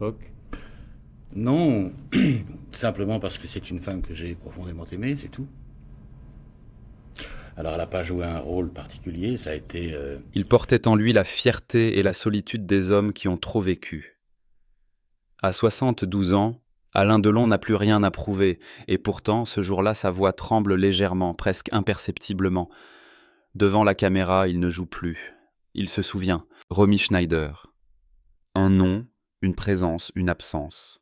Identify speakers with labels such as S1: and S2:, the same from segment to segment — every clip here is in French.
S1: Époque.
S2: Non, simplement parce que c'est une femme que j'ai profondément aimée, c'est tout. Alors elle n'a pas joué un rôle particulier, ça a été...
S3: Il portait en lui la fierté et la solitude des hommes qui ont trop vécu. À 72 ans, Alain Delon n'a plus rien à prouver, et pourtant, ce jour-là, sa voix tremble légèrement, presque imperceptiblement. Devant la caméra, il ne joue plus. Il se souvient. Romy Schneider. Un nom, une présence, une absence.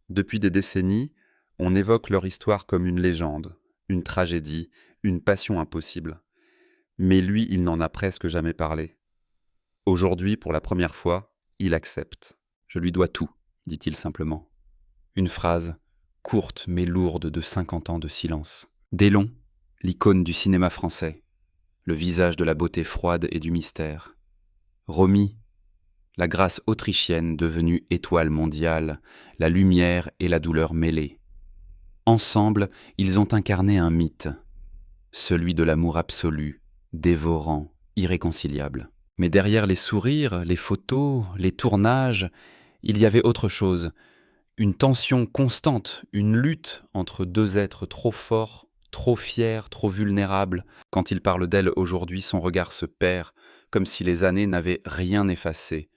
S3: Depuis des décennies, on évoque leur histoire comme une légende, une tragédie, une passion impossible. Mais lui, il n'en a presque jamais parlé. Aujourd'hui, pour la première fois, il accepte. Je lui dois tout, dit-il simplement. Une phrase, courte mais lourde de 50 ans de silence. Delon, l'icône du cinéma français, le visage de la beauté froide et du mystère. Romy, la grâce autrichienne devenue étoile mondiale, la lumière et la douleur mêlées. Ensemble, ils ont incarné un mythe, celui de l'amour absolu, dévorant, irréconciliable. Mais derrière les sourires, les photos, les tournages, il y avait autre chose, une tension constante, une lutte entre deux êtres trop forts, trop fiers, trop vulnérables. Quand il parle d'elle aujourd'hui, son regard se perd, comme si les années n'avaient rien effacé.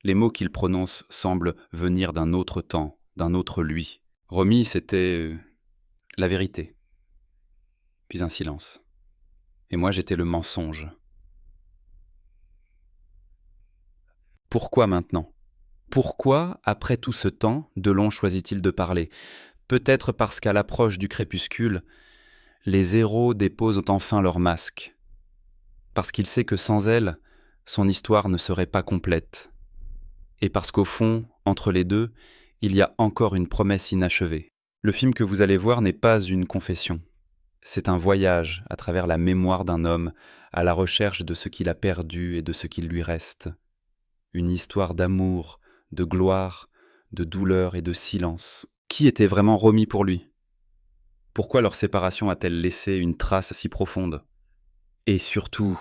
S3: Les mots qu'il prononce semblent venir d'un autre temps, d'un autre lui. Romy, c'était la vérité, puis un silence. Et moi, j'étais le mensonge. Pourquoi maintenant ? Pourquoi, après tout ce temps, Delon choisit-il de parler ? Peut-être parce qu'à l'approche du crépuscule, les héros déposent enfin leur masque. Parce qu'il sait que sans elle, son histoire ne serait pas complète. Et parce qu'au fond, entre les deux, il y a encore une promesse inachevée. Le film que vous allez voir n'est pas une confession. C'est un voyage à travers la mémoire d'un homme, à la recherche de ce qu'il a perdu et de ce qu'il lui reste. Une histoire d'amour, de gloire, de douleur et de silence. Qui était vraiment Romy pour lui ? Pourquoi leur séparation a-t-elle laissé une trace si profonde ? Et surtout,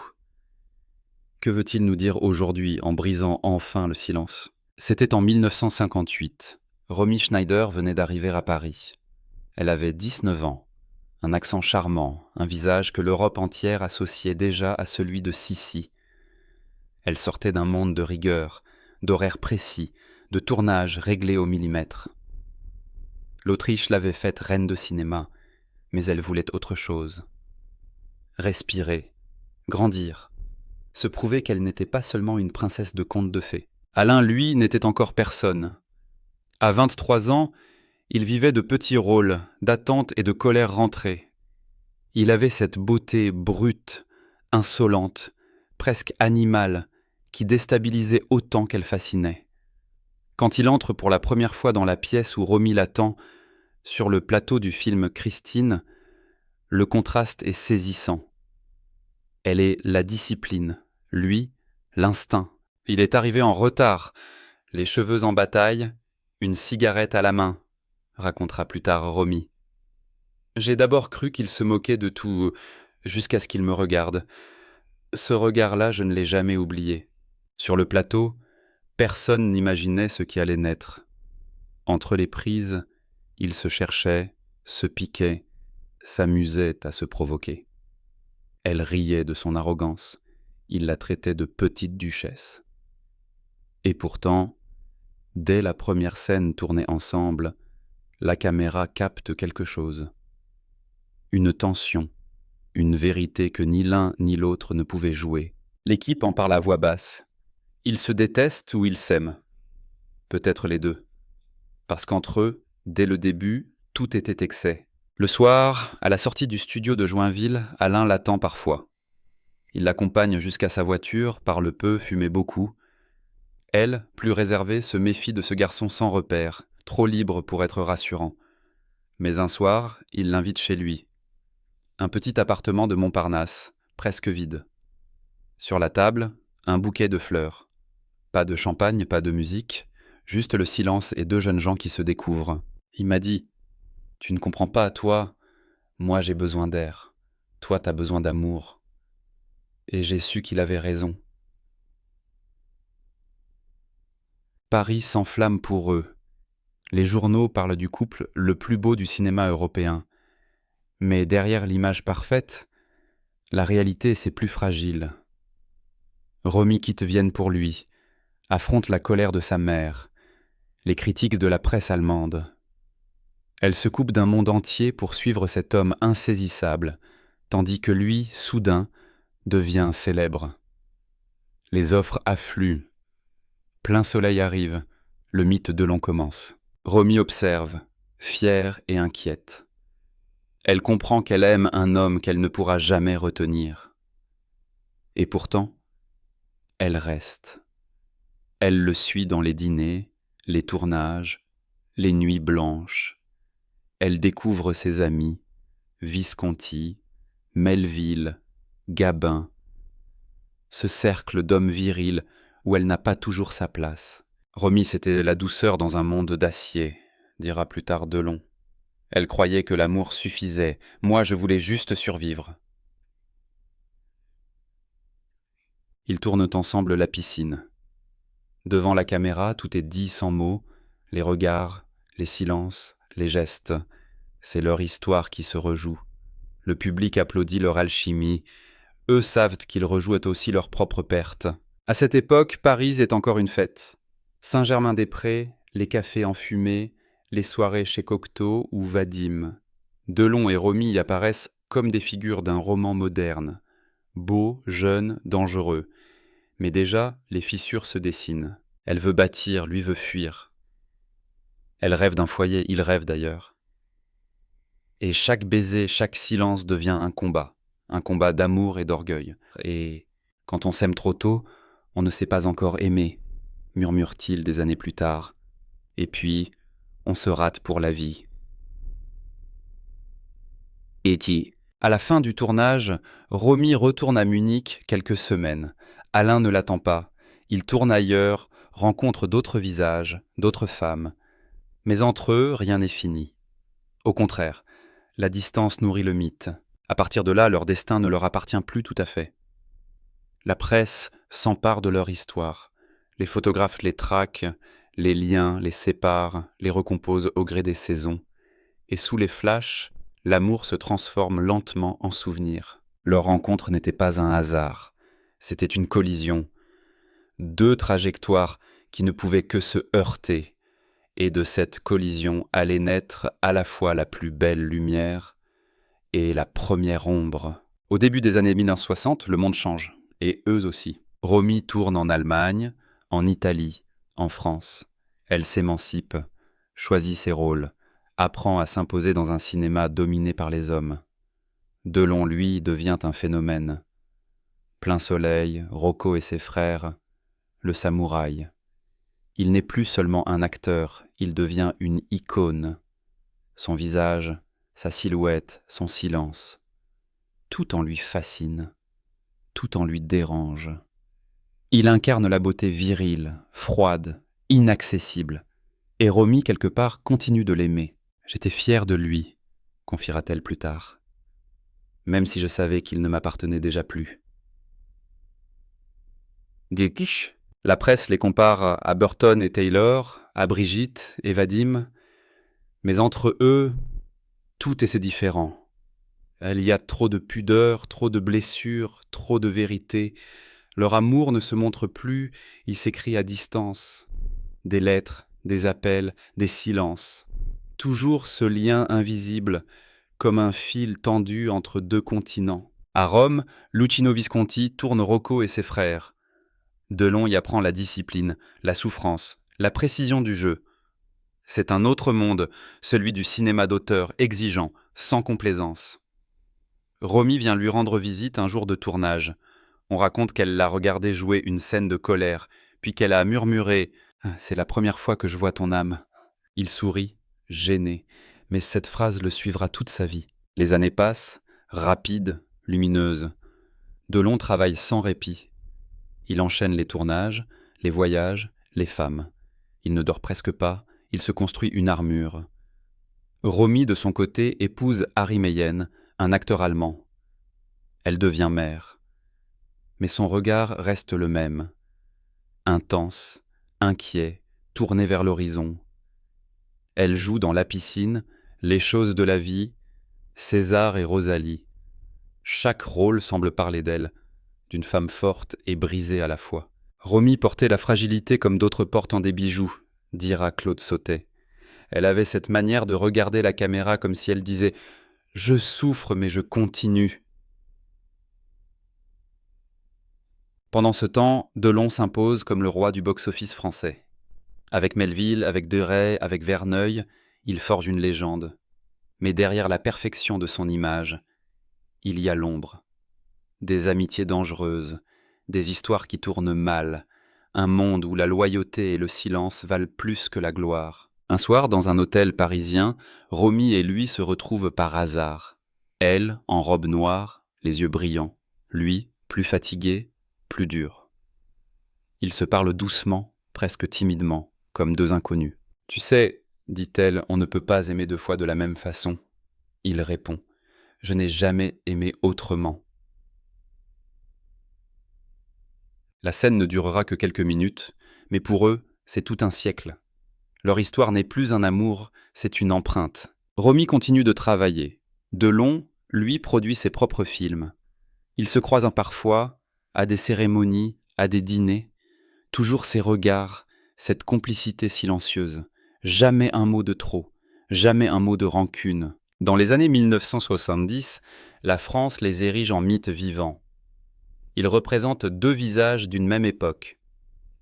S3: que veut-il nous dire aujourd'hui en brisant enfin le silence ? C'était en 1958. Romy Schneider venait d'arriver à Paris. Elle avait 19 ans, un accent charmant, un visage que l'Europe entière associait déjà à celui de Sissi. Elle sortait d'un monde de rigueur, d'horaires précis, de tournages réglés au millimètre. L'Autriche l'avait faite reine de cinéma, mais elle voulait autre chose. Respirer, grandir, se prouver qu'elle n'était pas seulement une princesse de conte de fées. Alain, lui, n'était encore personne. À 23 ans, il vivait de petits rôles, d'attente et de colère rentrée. Il avait cette beauté brute, insolente, presque animale, qui déstabilisait autant qu'elle fascinait. Quand il entre pour la première fois dans la pièce où Romy l'attend, sur le plateau du film Christine, le contraste est saisissant. Elle est la discipline, lui, l'instinct. Il est arrivé en retard, les cheveux en bataille, une cigarette à la main, racontera plus tard Romy. J'ai d'abord cru qu'il se moquait de tout, jusqu'à ce qu'il me regarde. Ce regard-là, je ne l'ai jamais oublié. Sur le plateau, personne n'imaginait ce qui allait naître. Entre les prises, il se cherchait, se piquait, s'amusait à se provoquer. Elle riait de son arrogance, il la traitait de petite duchesse. Et pourtant, dès la première scène tournée ensemble, la caméra capte quelque chose. Une tension, une vérité que ni l'un ni l'autre ne pouvaient jouer. L'équipe en parle à voix basse. Ils se détestent ou ils s'aiment. Peut-être les deux. Parce qu'entre eux, dès le début, tout était excès. Le soir, à la sortie du studio de Joinville, Alain l'attend parfois. Il l'accompagne jusqu'à sa voiture, parle peu, fumait beaucoup. Elle, plus réservée, se méfie de ce garçon sans repère, trop libre pour être rassurant. Mais un soir, il l'invite chez lui. Un petit appartement de Montparnasse, presque vide. Sur la table, un bouquet de fleurs. Pas de champagne, pas de musique, juste le silence et deux jeunes gens qui se découvrent. Il m'a dit « Tu ne comprends pas, toi, moi j'ai besoin d'air. Toi t'as besoin d'amour. » Et j'ai su qu'il avait raison. Paris s'enflamme pour eux. Les journaux parlent du couple le plus beau du cinéma européen. Mais derrière l'image parfaite, la réalité c'est plus fragile. Romy quitte Vienne pour lui, affronte la colère de sa mère, les critiques de la presse allemande. Elle se coupe d'un monde entier pour suivre cet homme insaisissable, tandis que lui, soudain, devient célèbre. Les offres affluent. Plein soleil arrive, le mythe Delon commence. Romy observe, fière et inquiète. Elle comprend qu'elle aime un homme qu'elle ne pourra jamais retenir. Et pourtant, elle reste. Elle le suit dans les dîners, les tournages, les nuits blanches. Elle découvre ses amis, Visconti, Melville, Gabin, ce cercle d'hommes virils où elle n'a pas toujours sa place. Romy, c'était la douceur dans un monde d'acier, dira plus tard Delon. Elle croyait que l'amour suffisait. Moi, je voulais juste survivre. Ils tournent ensemble la piscine. Devant la caméra, tout est dit sans mots, les regards, les silences, les gestes. C'est leur histoire qui se rejoue. Le public applaudit leur alchimie. Eux savent qu'ils rejouent aussi leur propre perte. À cette époque, Paris est encore une fête. Saint-Germain-des-Prés, les cafés enfumés, les soirées chez Cocteau ou Vadim. Delon et Romy y apparaissent comme des figures d'un roman moderne. Beaux, jeunes, dangereux. Mais déjà, les fissures se dessinent. Elle veut bâtir, lui veut fuir. Elle rêve d'un foyer, il rêve d'ailleurs. Et chaque baiser, chaque silence devient un combat d'amour et d'orgueil. Et quand on s'aime trop tôt, on ne sait pas encore aimer, murmure-t-il des années plus tard. Et puis, on se rate pour la vie. Et à la fin du tournage, Romy retourne à Munich quelques semaines. Alain ne l'attend pas. Il tourne ailleurs, rencontre d'autres visages, d'autres femmes. Mais entre eux, rien n'est fini. Au contraire, la distance nourrit le mythe. À partir de là, leur destin ne leur appartient plus tout à fait. La presse s'empare de leur histoire. Les photographes les traquent, les liens les séparent, les recomposent au gré des saisons. Et sous les flashs, l'amour se transforme lentement en souvenir. Leur rencontre n'était pas un hasard. C'était une collision. Deux trajectoires qui ne pouvaient que se heurter. Et de cette collision allait naître à la fois la plus belle lumière et la première ombre. Au début des années 1960, le monde change, et eux aussi. Romy tourne en Allemagne, en Italie, en France. Elle s'émancipe, choisit ses rôles, apprend à s'imposer dans un cinéma dominé par les hommes. Delon, lui, devient un phénomène. Plein soleil, Rocco et ses frères, le samouraï. Il n'est plus seulement un acteur, il devient une icône. Son visage, sa silhouette, son silence. Tout en lui fascine, tout en lui dérange. Il incarne la beauté virile, froide, inaccessible. Et Romy, quelque part, continue de l'aimer. J'étais fière de lui, confiera-t-elle plus tard, même si je savais qu'il ne m'appartenait déjà plus. Dilkisch. La presse les compare à Burton et Taylor, à Brigitte et Vadim, mais entre eux, tout est différent. Il y a trop de pudeur, trop de blessures, trop de vérité. Leur amour ne se montre plus, il s'écrit à distance. Des lettres, des appels, des silences. Toujours ce lien invisible, comme un fil tendu entre deux continents. À Rome, Luchino Visconti tourne Rocco et ses frères. Delon y apprend la discipline, la souffrance, la précision du jeu. C'est un autre monde, celui du cinéma d'auteur, exigeant, sans complaisance. Romy vient lui rendre visite un jour de tournage. On raconte qu'elle l'a regardé jouer une scène de colère, puis qu'elle a murmuré « C'est la première fois que je vois ton âme ». Il sourit, gêné, mais cette phrase le suivra toute sa vie. Les années passent, rapides, lumineuses. Delon travaille sans répit. Il enchaîne les tournages, les voyages, les femmes. Il ne dort presque pas, il se construit une armure. Romy, de son côté, épouse Harry Meyen, un acteur allemand. Elle devient mère. Mais son regard reste le même. Intense, inquiet, tournée vers l'horizon. Elle joue dans La piscine, Les choses de la vie, César et Rosalie. Chaque rôle semble parler d'elle, d'une femme forte et brisée à la fois. Romy portait la fragilité comme d'autres portent en des bijoux, dira Claude Sautet. Elle avait cette manière de regarder la caméra comme si elle disait « Je souffre mais je continue ». Pendant ce temps, Delon s'impose comme le roi du box-office français. Avec Melville, avec Deray, avec Verneuil, il forge une légende. Mais derrière la perfection de son image, il y a l'ombre. Des amitiés dangereuses, des histoires qui tournent mal, un monde où la loyauté et le silence valent plus que la gloire. Un soir, dans un hôtel parisien, Romy et lui se retrouvent par hasard. Elle, en robe noire, les yeux brillants. Lui, plus fatigué, plus dur. Ils se parlent doucement, presque timidement, comme deux inconnus. « Tu sais, dit-elle, on ne peut pas aimer deux fois de la même façon. » Il répond, « Je n'ai jamais aimé autrement. » La scène ne durera que quelques minutes, mais pour eux, c'est tout un siècle. Leur histoire n'est plus un amour, c'est une empreinte. Romy continue de travailler. Delon, lui, produit ses propres films. Ils se croisent parfois, à des cérémonies, à des dîners. Toujours ces regards, cette complicité silencieuse. Jamais un mot de trop, jamais un mot de rancune. Dans les années 1970, la France les érige en mythes vivants. Ils représentent deux visages d'une même époque.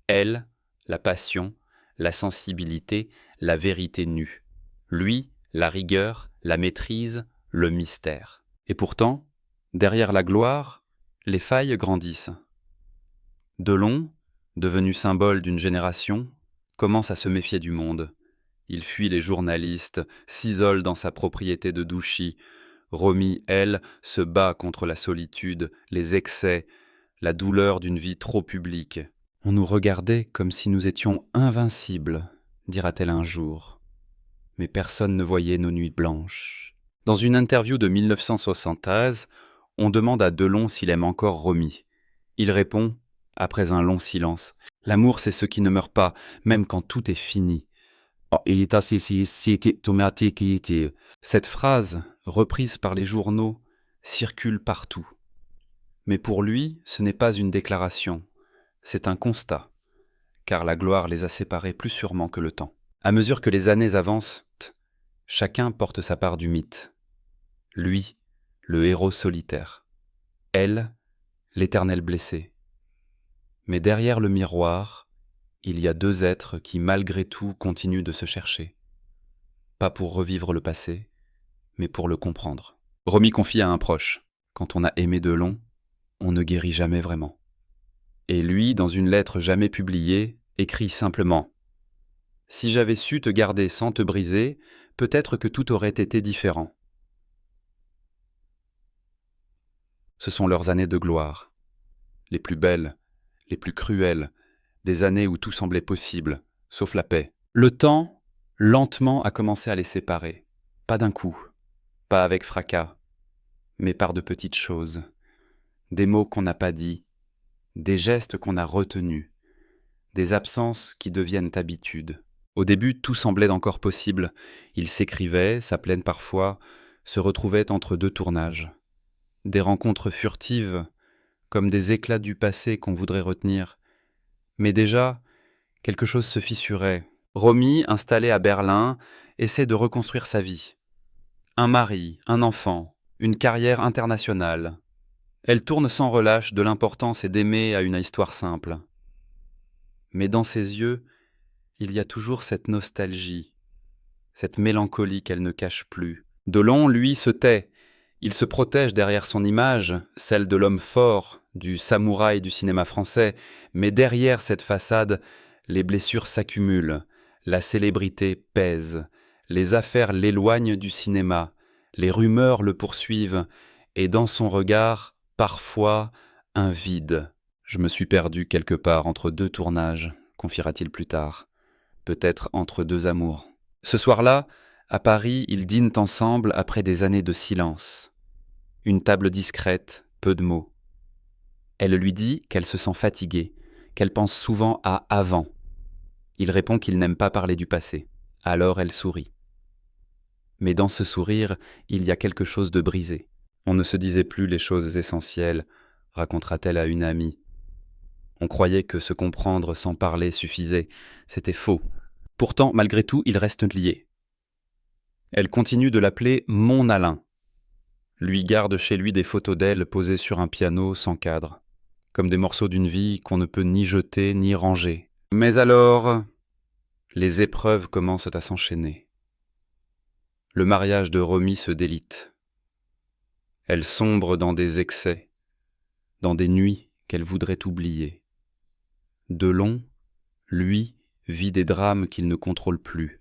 S3: Elle, la passion, la sensibilité, la vérité nue. Lui, la rigueur, la maîtrise, le mystère. Et pourtant, derrière la gloire, les failles grandissent. Delon, devenu symbole d'une génération, commence à se méfier du monde. Il fuit les journalistes, s'isole dans sa propriété de Douchy. Romy, elle, se bat contre la solitude, les excès, la douleur d'une vie trop publique. « On nous regardait comme si nous étions invincibles », dira-t-elle un jour. Mais personne ne voyait nos nuits blanches. Dans une interview de 1973, on demande à Delon s'il aime encore Romy. Il répond, après un long silence, « L'amour, c'est ce qui ne meurt pas, même quand tout est fini. » Cette phrase, reprise par les journaux, circule partout. Mais pour lui, ce n'est pas une déclaration, c'est un constat, car la gloire les a séparés plus sûrement que le temps. À mesure que les années avancent, chacun porte sa part du mythe. Lui, le héros solitaire. Elle, l'éternel blessé. Mais derrière le miroir, il y a deux êtres qui, malgré tout, continuent de se chercher. Pas pour revivre le passé, mais pour le comprendre. Romy confie à un proche, quand on a aimé Delon, on ne guérit jamais vraiment. Et lui, dans une lettre jamais publiée, écrit simplement « Si j'avais su te garder sans te briser, peut-être que tout aurait été différent. » Ce sont leurs années de gloire, les plus belles, les plus cruelles, des années où tout semblait possible, sauf la paix. Le temps, lentement, a commencé à les séparer. Pas d'un coup, pas avec fracas, mais par de petites choses. Des mots qu'on n'a pas dits, des gestes qu'on a retenus, des absences qui deviennent habitude. Au début, tout semblait encore possible. Ils s'écrivaient, s'appelaient parfois, se retrouvaient entre deux tournages. Des rencontres furtives, comme des éclats du passé qu'on voudrait retenir. Mais déjà, quelque chose se fissurait. Romy, installée à Berlin, essaie de reconstruire sa vie. Un mari, un enfant, une carrière internationale. Elle tourne sans relâche de l'importance et d'aimer à une histoire simple. Mais dans ses yeux, il y a toujours cette nostalgie, cette mélancolie qu'elle ne cache plus. Delon, lui, se tait. Il se protège derrière son image, celle de l'homme fort, du samouraï du cinéma français, mais derrière cette façade, les blessures s'accumulent, la célébrité pèse, les affaires l'éloignent du cinéma, les rumeurs le poursuivent, et dans son regard, parfois, un vide. « Je me suis perdu quelque part entre deux tournages », confiera-t-il plus tard. Peut-être entre deux amours. Ce soir-là, à Paris, ils dînent ensemble après des années de silence. Une table discrète, peu de mots. Elle lui dit qu'elle se sent fatiguée, qu'elle pense souvent à avant. Il répond qu'il n'aime pas parler du passé. Alors elle sourit. Mais dans ce sourire, il y a quelque chose de brisé. On ne se disait plus les choses essentielles, racontera-t-elle à une amie. On croyait que se comprendre sans parler suffisait. C'était faux. Pourtant, malgré tout, ils restent liés. Elle continue de l'appeler « mon Alain ». Lui garde chez lui des photos d'elle posées sur un piano sans cadre, comme des morceaux d'une vie qu'on ne peut ni jeter ni ranger. Mais alors, les épreuves commencent à s'enchaîner. Le mariage de Romy se délite. Elle sombre dans des excès, dans des nuits qu'elle voudrait oublier. Delon, lui, vit des drames qu'il ne contrôle plus.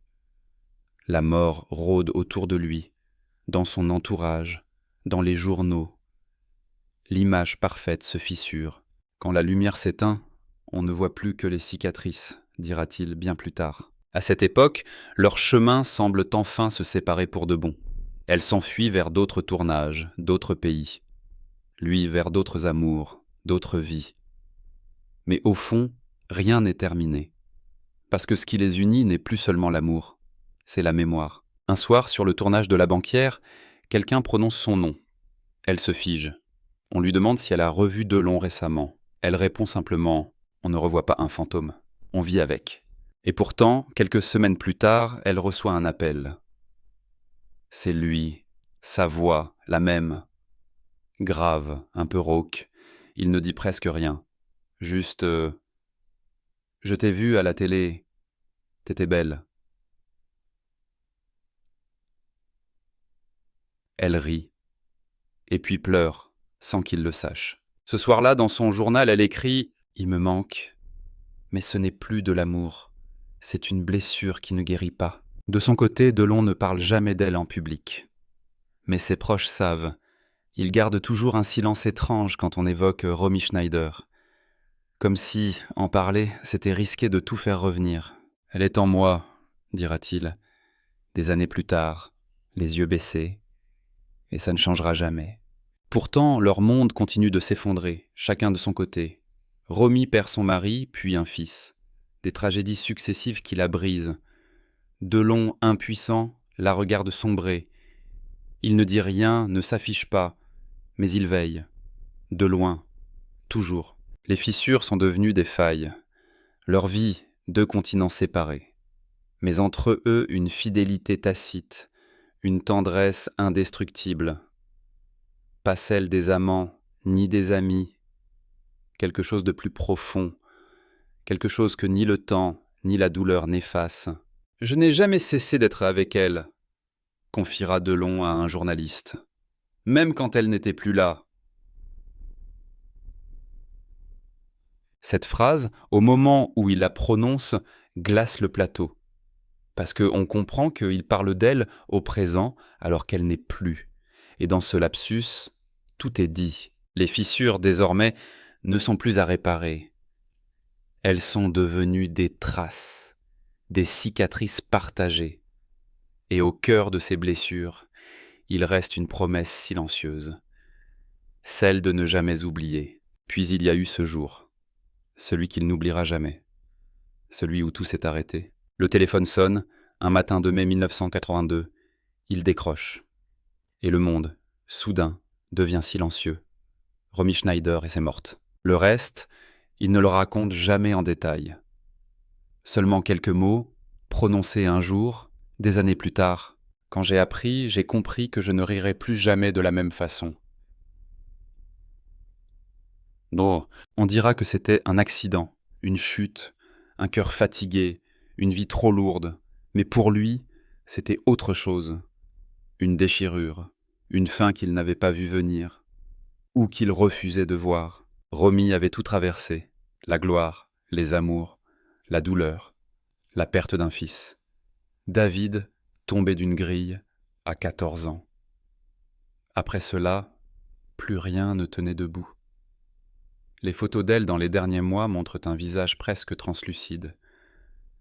S3: La mort rôde autour de lui, dans son entourage, dans les journaux. L'image parfaite se fissure. Quand la lumière s'éteint, on ne voit plus que les cicatrices, dira-t-il bien plus tard. À cette époque, leurs chemins semblent enfin se séparer pour de bon. Elle s'enfuit vers d'autres tournages, d'autres pays. Lui vers d'autres amours, d'autres vies. Mais au fond, rien n'est terminé. Parce que ce qui les unit n'est plus seulement l'amour, c'est la mémoire. Un soir, sur le tournage de La Banquière, quelqu'un prononce son nom. Elle se fige. On lui demande si elle a revu Delon récemment. Elle répond simplement « On ne revoit pas un fantôme, on vit avec ». Et pourtant, quelques semaines plus tard, elle reçoit un appel. C'est lui, sa voix, la même. Grave, un peu rauque, il ne dit presque rien. Juste je t'ai vu à la télé, t'étais belle. » Elle rit, et puis pleure, sans qu'il le sache. Ce soir-là, dans son journal, elle écrit « Il me manque, mais ce n'est plus de l'amour, c'est une blessure qui ne guérit pas. » De son côté, Delon ne parle jamais d'elle en public. Mais ses proches savent. Il garde toujours un silence étrange quand on évoque Romy Schneider. Comme si, en parler, c'était risquer de tout faire revenir. « Elle est en moi », dira-t-il, des années plus tard, les yeux baissés, et ça ne changera jamais. Pourtant, leur monde continue de s'effondrer, chacun de son côté. Romy perd son mari, puis un fils. Des tragédies successives qui la brisent. Delon, impuissant, la regarde sombrer. Il ne dit rien, ne s'affiche pas, mais il veille. De loin, toujours. Les fissures sont devenues des failles. Leur vie, deux continents séparés. Mais entre eux, une fidélité tacite, une tendresse indestructible. Pas celle des amants, ni des amis. Quelque chose de plus profond, quelque chose que ni le temps, ni la douleur n'effacent. « Je n'ai jamais cessé d'être avec elle », confiera Delon à un journaliste. « Même quand elle n'était plus là. » Cette phrase, au moment où il la prononce, glace le plateau. Parce qu'on comprend qu'il parle d'elle au présent alors qu'elle n'est plus. Et dans ce lapsus, tout est dit. Les fissures, désormais, ne sont plus à réparer. Elles sont devenues des traces, des cicatrices partagées. Et au cœur de ces blessures, il reste une promesse silencieuse, celle de ne jamais oublier. Puis il y a eu ce jour, celui qu'il n'oubliera jamais, celui où tout s'est arrêté. Le téléphone sonne, un matin de mai 1982. Il décroche. Et le monde, soudain, devient silencieux. Romy Schneider et c'est morte. Le reste, il ne le raconte jamais en détail. Seulement quelques mots, prononcés un jour, des années plus tard. Quand j'ai appris, j'ai compris que je ne rirai plus jamais de la même façon. Non, on dira que c'était un accident, une chute, un cœur fatigué, une vie trop lourde. Mais pour lui, c'était autre chose. Une déchirure, une fin qu'il n'avait pas vue venir, ou qu'il refusait de voir. Romy avait tout traversé, la gloire, les amours, la douleur, la perte d'un fils. David, tombé d'une grille, à 14 ans. Après cela, plus rien ne tenait debout. Les photos d'elle dans les derniers mois montrent un visage presque translucide,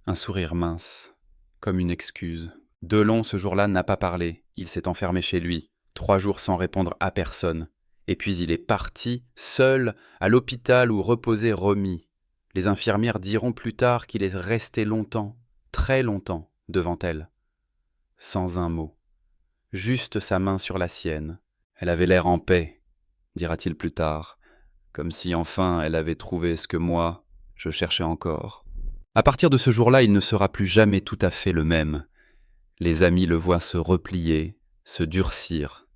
S3: un sourire mince, comme une excuse. Delon, ce jour-là, n'a pas parlé. Il s'est enfermé chez lui, 3 jours sans répondre à personne. Et puis il est parti, seul, à l'hôpital où reposait Romy, Les infirmières diront plus tard qu'il est resté longtemps, très longtemps, devant elle, sans un mot, juste sa main sur la sienne. Elle avait l'air en paix, dira-t-il plus tard, comme si enfin elle avait trouvé ce que moi, je cherchais encore. À partir de ce jour-là, il ne sera plus jamais tout à fait le même. Les amis le voient se replier, se durcir.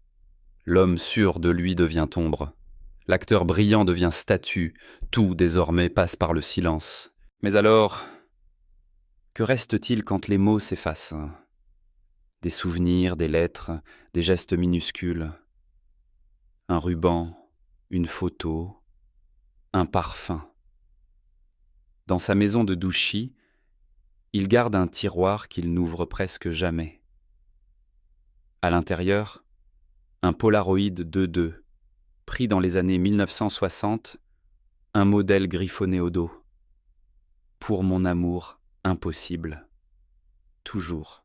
S3: L'homme sûr de lui devient ombre. L'acteur brillant devient statue. Tout, désormais, passe par le silence. Mais alors, que reste-t-il quand les mots s'effacent ? Des souvenirs, des lettres, des gestes minuscules. Un ruban, une photo, un parfum. Dans sa maison de Douchy, il garde un tiroir qu'il n'ouvre presque jamais. À l'intérieur, un Polaroid 2.2, pris dans les années 1960, un modèle griffonné au dos. Pour mon amour impossible. Toujours.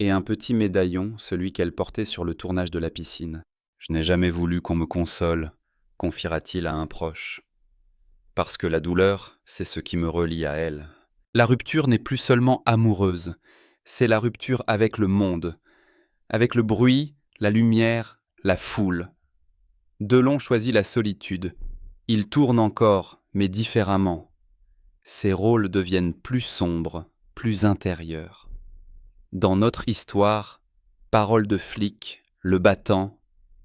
S3: Et un petit médaillon, celui qu'elle portait sur le tournage de la piscine. Je n'ai jamais voulu qu'on me console, confiera-t-il à un proche. Parce que la douleur, c'est ce qui me relie à elle. La rupture n'est plus seulement amoureuse, c'est la rupture avec le monde, avec le bruit, la lumière, la foule. Delon choisit la solitude. Il tourne encore, mais différemment. Ses rôles deviennent plus sombres, plus intérieurs. Dans notre histoire, parole de flic, le battant,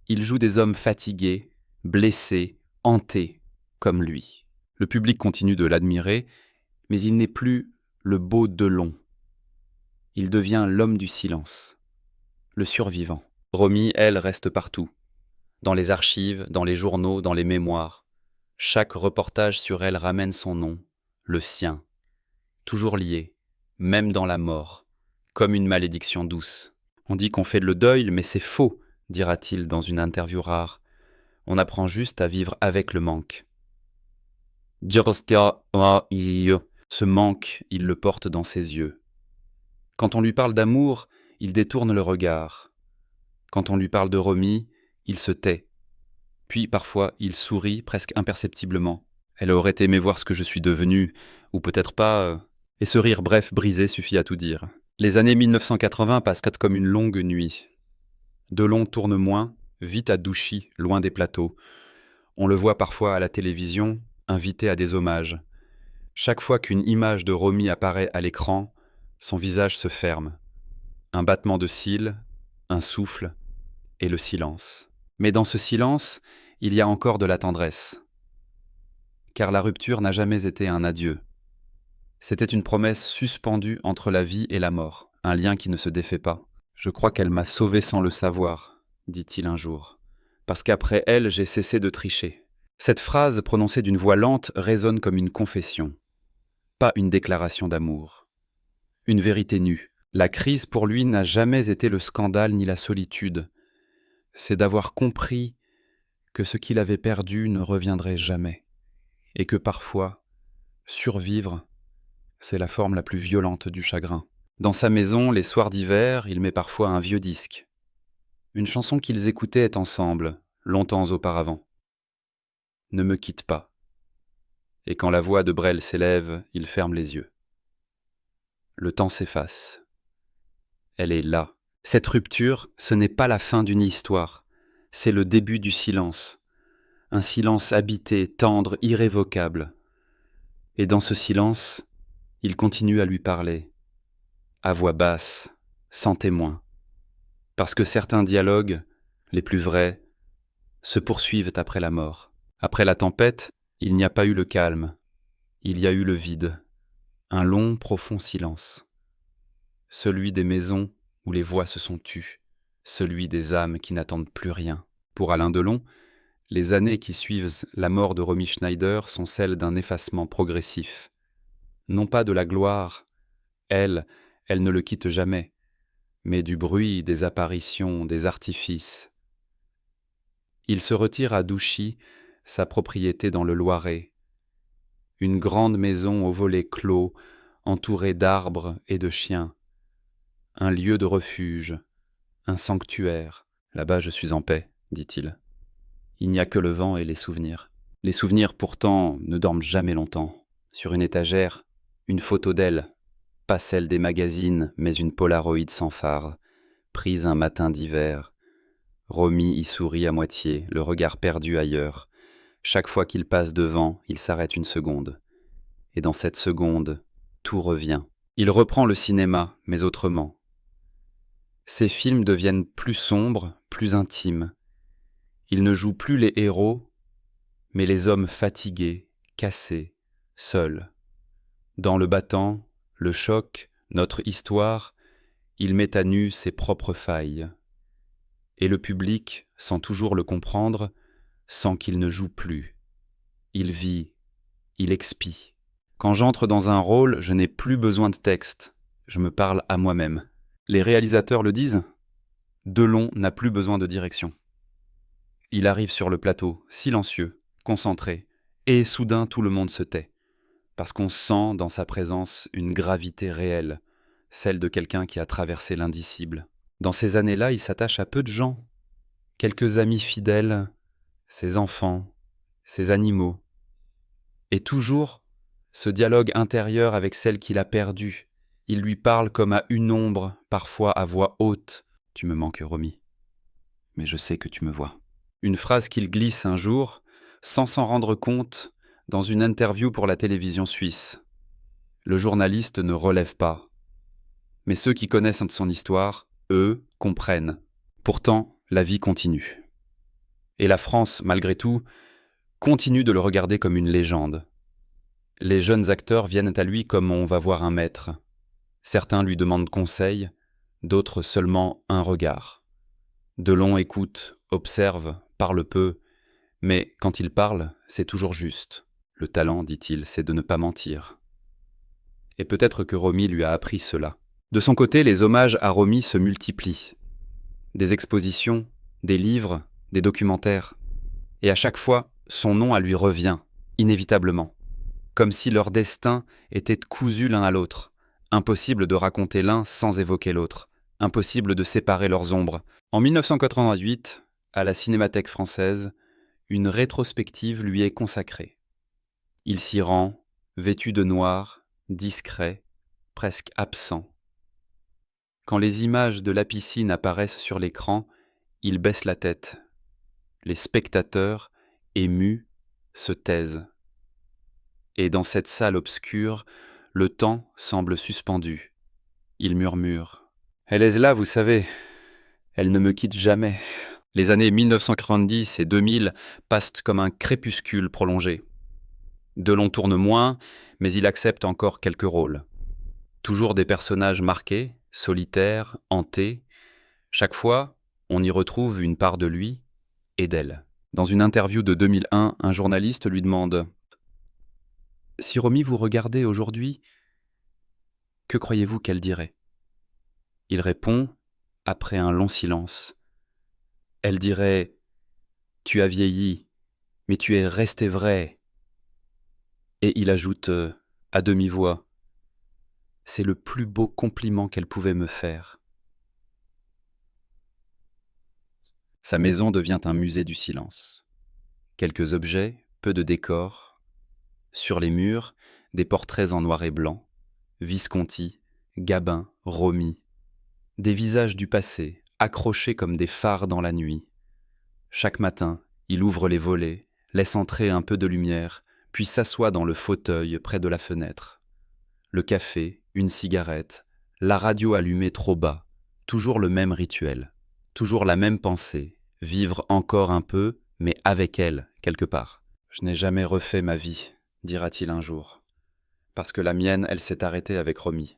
S3: il joue des hommes fatigués, blessés, hantés, comme lui. Le public continue de l'admirer, mais il n'est plus le beau Delon. Il devient l'homme du silence, le survivant. Romy, elle, reste partout. Dans les archives, dans les journaux, dans les mémoires. Chaque reportage sur elle ramène son nom, le sien. Toujours lié, même dans la mort, comme une malédiction douce. On dit qu'on fait le deuil, mais c'est faux, dira-t-il dans une interview rare. On apprend juste à vivre avec le manque. Ce manque, il le porte dans ses yeux. Quand on lui parle d'amour, il détourne le regard. Quand on lui parle de Romy, il se tait. Puis parfois, il sourit presque imperceptiblement. Elle aurait aimé voir ce que je suis devenu, ou peut-être pas... Et ce rire bref, brisé, suffit à tout dire. Les années 1980 passent comme une longue nuit. Delon tourne moins, vite à Douchy, loin des plateaux. On le voit parfois à la télévision, invité à des hommages. Chaque fois qu'une image de Romy apparaît à l'écran, son visage se ferme. Un battement de cils, un souffle, et le silence. Mais dans ce silence, il y a encore de la tendresse. Car la rupture n'a jamais été un adieu. C'était une promesse suspendue entre la vie et la mort, un lien qui ne se défait pas. Je crois qu'elle m'a sauvé sans le savoir, dit-il un jour, parce qu'après elle, j'ai cessé de tricher. Cette phrase, prononcée d'une voix lente, résonne comme une confession, pas une déclaration d'amour. Une vérité nue. La crise pour lui n'a jamais été le scandale ni la solitude. C'est d'avoir compris que ce qu'il avait perdu ne reviendrait jamais, et que parfois, survivre, c'est la forme la plus violente du chagrin. Dans sa maison, les soirs d'hiver, il met parfois un vieux disque. Une chanson qu'ils écoutaient ensemble, longtemps auparavant. Ne me quitte pas. Et quand la voix de Brel s'élève, il ferme les yeux. Le temps s'efface. Elle est là. Cette rupture, ce n'est pas la fin d'une histoire. C'est le début du silence. Un silence habité, tendre, irrévocable. Et dans ce silence, il continue à lui parler, à voix basse, sans témoin. Parce que certains dialogues, les plus vrais, se poursuivent après la mort. Après la tempête, il n'y a pas eu le calme. Il y a eu le vide. Un long, profond silence. Celui des maisons où les voix se sont tues. Celui des âmes qui n'attendent plus rien. Pour Alain Delon, les années qui suivent la mort de Romy Schneider sont celles d'un effacement progressif. Non pas de la gloire, elle ne le quitte jamais, mais du bruit, des apparitions, des artifices. Il se retire à Douchy, sa propriété dans le Loiret. Une grande maison aux volets clos, entourée d'arbres et de chiens. Un lieu de refuge, un sanctuaire. Là-bas je suis en paix, dit-il. Il n'y a que le vent et les souvenirs. Les souvenirs pourtant ne dorment jamais longtemps. Sur une étagère, une photo d'elle, pas celle des magazines, mais une Polaroid sans phare, prise un matin d'hiver. Romy y sourit à moitié, le regard perdu ailleurs. Chaque fois qu'il passe devant, il s'arrête une seconde. Et dans cette seconde, tout revient. Il reprend le cinéma, mais autrement. Ses films deviennent plus sombres, plus intimes. Il ne joue plus les héros, mais les hommes fatigués, cassés, seuls. Dans le battant, le choc, notre histoire, il met à nu ses propres failles. Et le public, sans toujours le comprendre, sent qu'il ne joue plus. Il vit, il expie. Quand j'entre dans un rôle, je n'ai plus besoin de texte. Je me parle à moi-même. Les réalisateurs le disent. Delon n'a plus besoin de direction. Il arrive sur le plateau, silencieux, concentré, et soudain tout le monde se tait, parce qu'on sent dans sa présence une gravité réelle, celle de quelqu'un qui a traversé l'indicible. Dans ces années-là, il s'attache à peu de gens, quelques amis fidèles, ses enfants, ses animaux, et toujours ce dialogue intérieur avec celle qu'il a perdue. Il lui parle comme à une ombre, parfois à voix haute. « Tu me manques, Romy, mais je sais que tu me vois. » Une phrase qu'il glisse un jour, sans s'en rendre compte, dans une interview pour la télévision suisse. Le journaliste ne relève pas. Mais ceux qui connaissent son histoire, eux, comprennent. Pourtant, la vie continue. Et la France, malgré tout, continue de le regarder comme une légende. Les jeunes acteurs viennent à lui comme on va voir un maître. Certains lui demandent conseil, d'autres seulement un regard. Delon écoute, observe, parle peu, mais quand il parle, c'est toujours juste. Le talent, dit-il, c'est de ne pas mentir. Et peut-être que Romy lui a appris cela. De son côté, les hommages à Romy se multiplient. Des expositions, des livres, des documentaires. Et à chaque fois, son nom à lui revient, inévitablement. Comme si leur destin était cousu l'un à l'autre. Impossible de raconter l'un sans évoquer l'autre. Impossible de séparer leurs ombres. En 1988, à la Cinémathèque française, une rétrospective lui est consacrée. Il s'y rend, vêtu de noir, discret, presque absent. Quand les images de la piscine apparaissent sur l'écran, il baisse la tête. Les spectateurs, émus, se taisent. Et dans cette salle obscure, le temps semble suspendu. Il murmure. « Elle est là, vous savez. Elle ne me quitte jamais. » Les années 1990 et 2000 passent comme un crépuscule prolongé. Delon tourne moins, mais il accepte encore quelques rôles. Toujours des personnages marqués, solitaires, hantés. Chaque fois, on y retrouve une part de lui et d'elle. Dans une interview de 2001, un journaliste lui demande « Si Romy vous regardait aujourd'hui, que croyez-vous qu'elle dirait ?» Il répond, après un long silence. Elle dirait « Tu as vieilli, mais tu es resté vrai. » Et il ajoute à demi-voix « C'est le plus beau compliment qu'elle pouvait me faire. » Sa maison devient un musée du silence. Quelques objets, peu de décors. Sur les murs, des portraits en noir et blanc. Visconti, Gabin, Romy. Des visages du passé, accrochés comme des phares dans la nuit. Chaque matin, il ouvre les volets, laisse entrer un peu de lumière, puis s'assoit dans le fauteuil près de la fenêtre. Le café, une cigarette, la radio allumée trop bas, toujours le même rituel, toujours la même pensée, vivre encore un peu, mais avec elle, quelque part. « Je n'ai jamais refait ma vie, dira-t-il un jour, parce que la mienne, elle s'est arrêtée avec Romy. »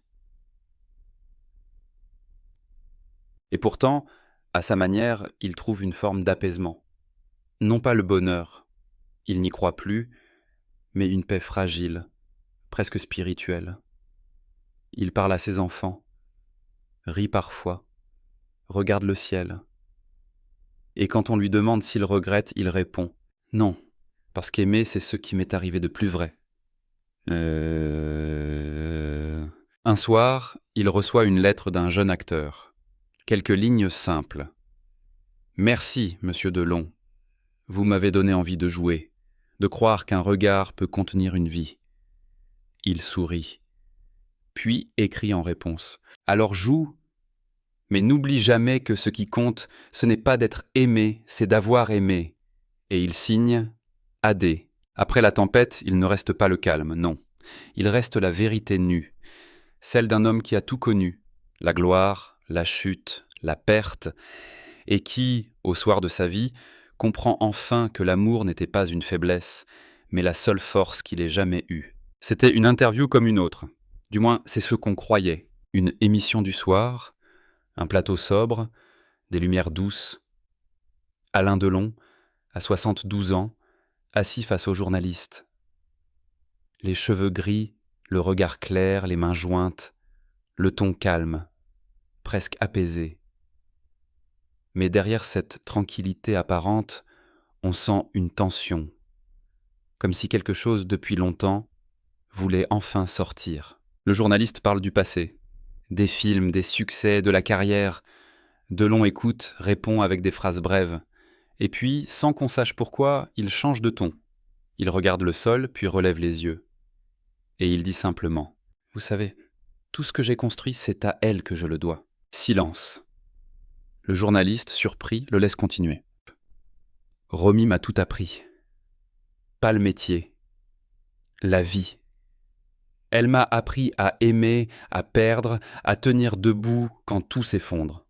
S3: Et pourtant, à sa manière, il trouve une forme d'apaisement. Non pas le bonheur, il n'y croit plus, mais une paix fragile, presque spirituelle. Il parle à ses enfants, rit parfois, regarde le ciel. Et quand on lui demande s'il regrette, il répond « Non, parce qu'aimer, c'est ce qui m'est arrivé de plus vrai. » Un soir, il reçoit une lettre d'un jeune acteur. Quelques lignes simples. « Merci, monsieur Delon. Vous m'avez donné envie de jouer, de croire qu'un regard peut contenir une vie. » Il sourit, puis écrit en réponse. « Alors joue, mais n'oublie jamais que ce qui compte, ce n'est pas d'être aimé, c'est d'avoir aimé. » Et il signe « AD ». Après la tempête, il ne reste pas le calme, non. Il reste la vérité nue, celle d'un homme qui a tout connu, la gloire, la chute, la perte, et qui, au soir de sa vie, comprend enfin que l'amour n'était pas une faiblesse, mais la seule force qu'il ait jamais eue. C'était une interview comme une autre. Du moins, c'est ce qu'on croyait. Une émission du soir, un plateau sobre, des lumières douces. Alain Delon, à 72 ans, assis face aux journalistes. Les cheveux gris, le regard clair, les mains jointes, le ton calme, presque apaisé. Mais derrière cette tranquillité apparente, on sent une tension, comme si quelque chose depuis longtemps voulait enfin sortir. Le journaliste parle du passé, des films, des succès, de la carrière. Delon écoute, répond avec des phrases brèves. Et puis, sans qu'on sache pourquoi, il change de ton. Il regarde le sol, puis relève les yeux. Et il dit simplement « Vous savez, tout ce que j'ai construit, c'est à elle que je le dois. » Silence. Le journaliste, surpris, le laisse continuer. « Romy m'a tout appris. Pas le métier. La vie. Elle m'a appris à aimer, à perdre, à tenir debout quand tout s'effondre.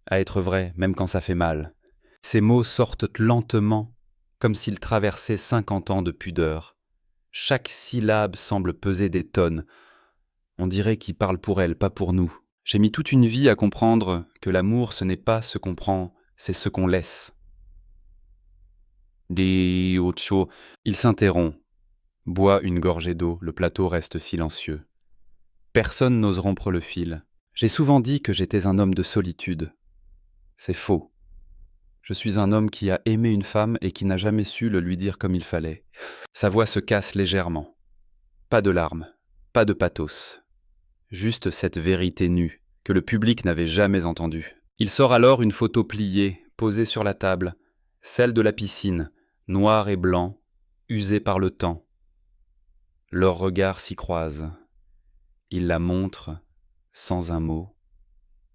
S3: À être vrai, même quand ça fait mal. Ces mots sortent lentement, comme s'ils traversaient 50 ans de pudeur. Chaque syllabe semble peser des tonnes. On dirait qu'il parle pour elle, pas pour nous. J'ai mis toute une vie à comprendre que l'amour, ce n'est pas ce qu'on prend, c'est ce qu'on laisse. » Di Ocho. Il s'interrompt, boit une gorgée d'eau, le plateau reste silencieux. Personne n'ose rompre le fil. J'ai souvent dit que j'étais un homme de solitude. C'est faux. Je suis un homme qui a aimé une femme et qui n'a jamais su le lui dire comme il fallait. Sa voix se casse légèrement. Pas de larmes, pas de pathos. Juste cette vérité nue, que le public n'avait jamais entendue. Il sort alors une photo pliée, posée sur la table, celle de la piscine, noir et blanc, usée par le temps. Leurs regards s'y croisent. Il la montre, sans un mot.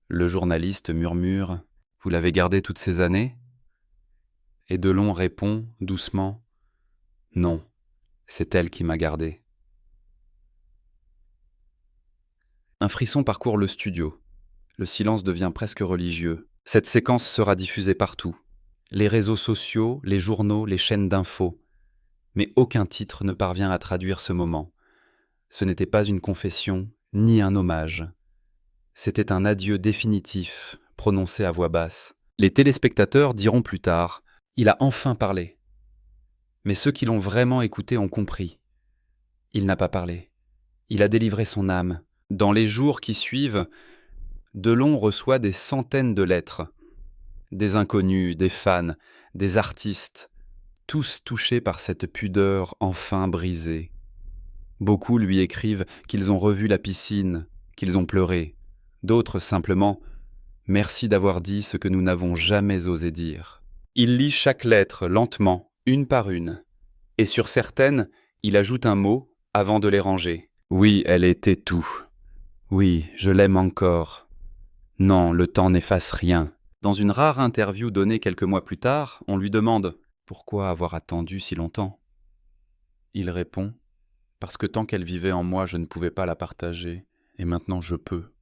S3: Le journaliste murmure « Vous l'avez gardée toutes ces années ?» Et Delon répond, doucement « Non, c'est elle qui m'a gardé. » Un frisson parcourt le studio. Le silence devient presque religieux. Cette séquence sera diffusée partout. Les réseaux sociaux, les journaux, les chaînes d'infos. Mais aucun titre ne parvient à traduire ce moment. Ce n'était pas une confession, ni un hommage. C'était un adieu définitif, prononcé à voix basse. Les téléspectateurs diront plus tard « Il a enfin parlé ». Mais ceux qui l'ont vraiment écouté ont compris. Il n'a pas parlé. Il a délivré son âme. Dans les jours qui suivent, Delon reçoit des centaines de lettres. Des inconnus, des fans, des artistes, tous touchés par cette pudeur enfin brisée. Beaucoup lui écrivent qu'ils ont revu la piscine, qu'ils ont pleuré. D'autres simplement « Merci d'avoir dit ce que nous n'avons jamais osé dire ». Il lit chaque lettre lentement, une par une. Et sur certaines, il ajoute un mot avant de les ranger. Oui, elle était tout. Oui, je l'aime encore. Non, le temps n'efface rien. Dans une rare interview donnée quelques mois plus tard, on lui demande « Pourquoi avoir attendu si longtemps ?» Il répond « Parce que tant qu'elle vivait en moi, je ne pouvais pas la partager, et maintenant je peux.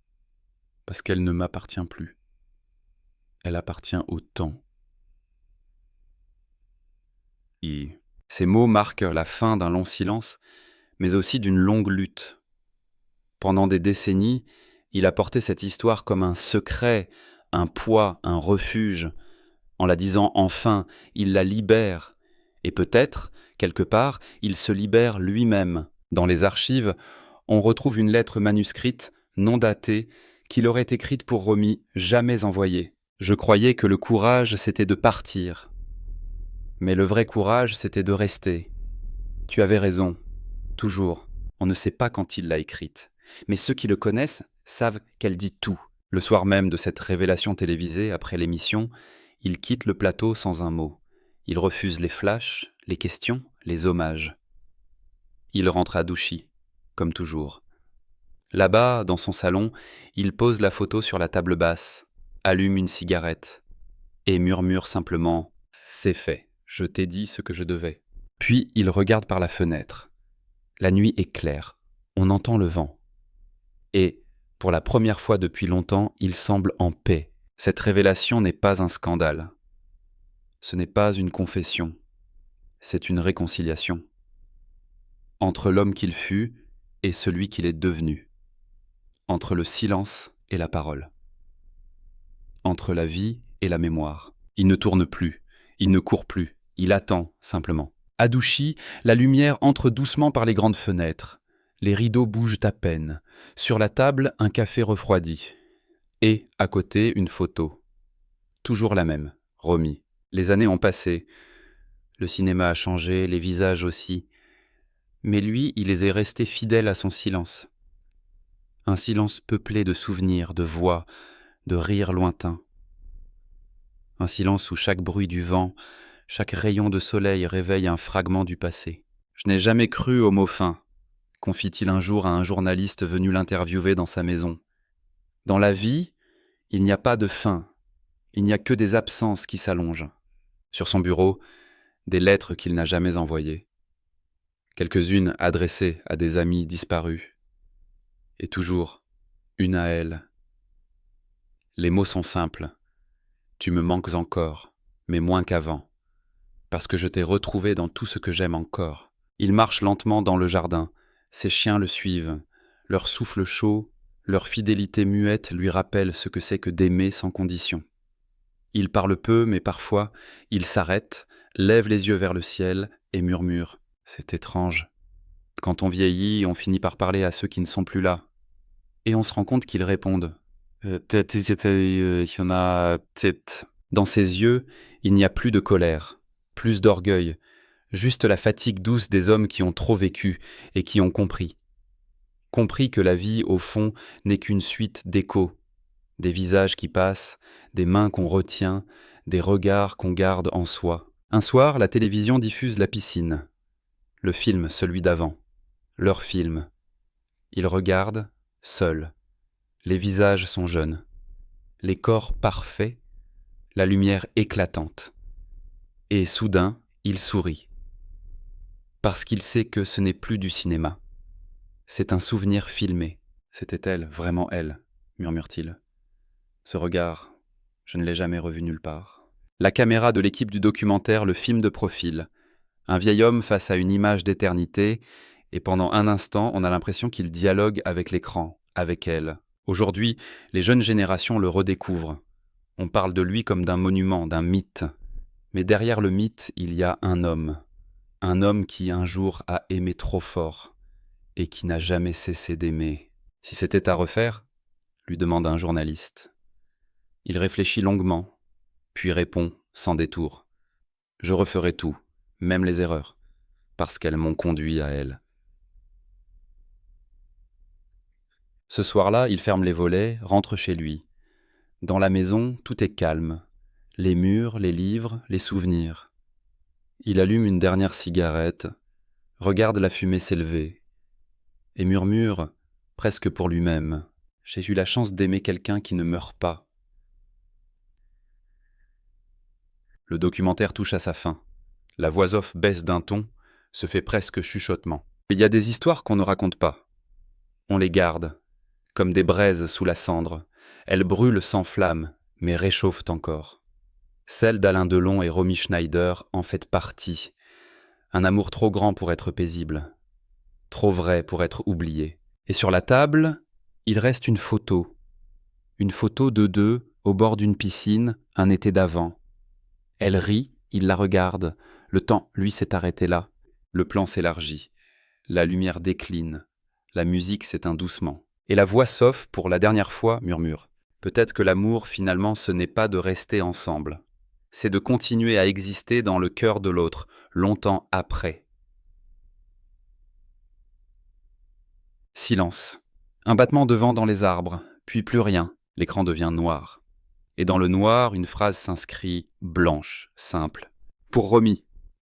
S3: Parce qu'elle ne m'appartient plus. Elle appartient au temps. » Et ces mots marquent la fin d'un long silence, mais aussi d'une longue lutte. Pendant des décennies, il a porté cette histoire comme un secret, un poids, un refuge. En la disant enfin, il la libère. Et peut-être, quelque part, il se libère lui-même. Dans les archives, on retrouve une lettre manuscrite, non datée, qu'il aurait écrite pour Romy, jamais envoyée. Je croyais que le courage, c'était de partir. Mais le vrai courage, c'était de rester. Tu avais raison. Toujours. On ne sait pas quand il l'a écrite. Mais ceux qui le connaissent savent qu'elle dit tout. Le soir même de cette révélation télévisée, après l'émission, il quitte le plateau sans un mot. Il refuse les flashs, les questions, les hommages. Il rentre à Douchy, comme toujours. Là-bas, dans son salon, il pose la photo sur la table basse, allume une cigarette et murmure simplement « C'est fait, je t'ai dit ce que je devais ». Puis il regarde par la fenêtre. La nuit est claire, on entend le vent. Et, pour la première fois depuis longtemps, il semble en paix. Cette révélation n'est pas un scandale. Ce n'est pas une confession, c'est une réconciliation. Entre l'homme qu'il fut et celui qu'il est devenu. Entre le silence et la parole. Entre la vie et la mémoire. Il ne tourne plus, il ne court plus, il attend simplement. À Douchy, la lumière entre doucement par les grandes fenêtres. Les rideaux bougent à peine. Sur la table, un café refroidi. Et, à côté, une photo. Toujours la même, Romy. Les années ont passé. Le cinéma a changé, les visages aussi. Mais lui, il est resté fidèle à son silence. Un silence peuplé de souvenirs, de voix, de rires lointains. Un silence où chaque bruit du vent, chaque rayon de soleil réveille un fragment du passé. Je n'ai jamais cru aux mots fins, confie-t-il un jour à un journaliste venu l'interviewer dans sa maison. Dans la vie, il n'y a pas de fin, il n'y a que des absences qui s'allongent. Sur son bureau, des lettres qu'il n'a jamais envoyées. Quelques-unes adressées à des amis disparus. Et toujours, une à elle. Les mots sont simples. Tu me manques encore, mais moins qu'avant. Parce que je t'ai retrouvé dans tout ce que j'aime encore. Il marche lentement dans le jardin. Ses chiens le suivent. Leur souffle chaud, leur fidélité muette lui rappelle ce que c'est que d'aimer sans condition. Il parle peu, mais parfois, il s'arrête, lève les yeux vers le ciel et murmure. C'est étrange. Quand on vieillit, on finit par parler à ceux qui ne sont plus là. Et on se rend compte qu'ils répondent. Dans ses yeux, il n'y a plus de colère, plus d'orgueil, juste la fatigue douce des hommes qui ont trop vécu et qui ont compris. Compris que la vie, au fond, n'est qu'une suite d'échos, des visages qui passent, des mains qu'on retient, des regards qu'on garde en soi. Un soir, la télévision diffuse La Piscine. Le film, celui d'avant. Leur film. Ils regardent, seuls. Les visages sont jeunes. Les corps parfaits, la lumière éclatante. Et soudain, il sourit. Parce qu'il sait que ce n'est plus du cinéma. C'est un souvenir filmé. C'était elle, vraiment elle, murmure-t-il. Ce regard, je ne l'ai jamais revu nulle part. La caméra de l'équipe du documentaire le filme de profil. Un vieil homme face à une image d'éternité, et pendant un instant, on a l'impression qu'il dialogue avec l'écran, avec elle. Aujourd'hui, les jeunes générations le redécouvrent. On parle de lui comme d'un monument, d'un mythe. Mais derrière le mythe, il y a un homme. Un homme qui un jour a aimé trop fort et qui n'a jamais cessé d'aimer. Si c'était à refaire, lui demande un journaliste. Il réfléchit longuement, puis répond, sans détour. Je referai tout, même les erreurs, parce qu'elles m'ont conduit à elle. Ce soir-là, il ferme les volets, rentre chez lui. Dans la maison, tout est calme. Les murs, les livres, les souvenirs. Il allume une dernière cigarette, regarde la fumée s'élever, et murmure, presque pour lui-même, « J'ai eu la chance d'aimer quelqu'un qui ne meurt pas. » Le documentaire touche à sa fin. La voix off baisse d'un ton, se fait presque chuchotement. Il y a des histoires qu'on ne raconte pas. On les garde, comme des braises sous la cendre. Elles brûlent sans flamme, mais réchauffent encore. Celle d'Alain Delon et Romy Schneider en fait partie. Un amour trop grand pour être paisible, trop vrai pour être oublié. Et sur la table, il reste une photo de deux au bord d'une piscine, un été d'avant. Elle rit, il la regarde. Le temps, lui, s'est arrêté là. Le plan s'élargit. La lumière décline. La musique s'éteint doucement. Et la voix s'off, pour la dernière fois, murmure. Peut-être que l'amour, finalement, ce n'est pas de rester ensemble. C'est de continuer à exister dans le cœur de l'autre, longtemps après. Silence. Un battement de vent dans les arbres, puis plus rien. L'écran devient noir. Et dans le noir, une phrase s'inscrit, blanche, simple. pour Romy.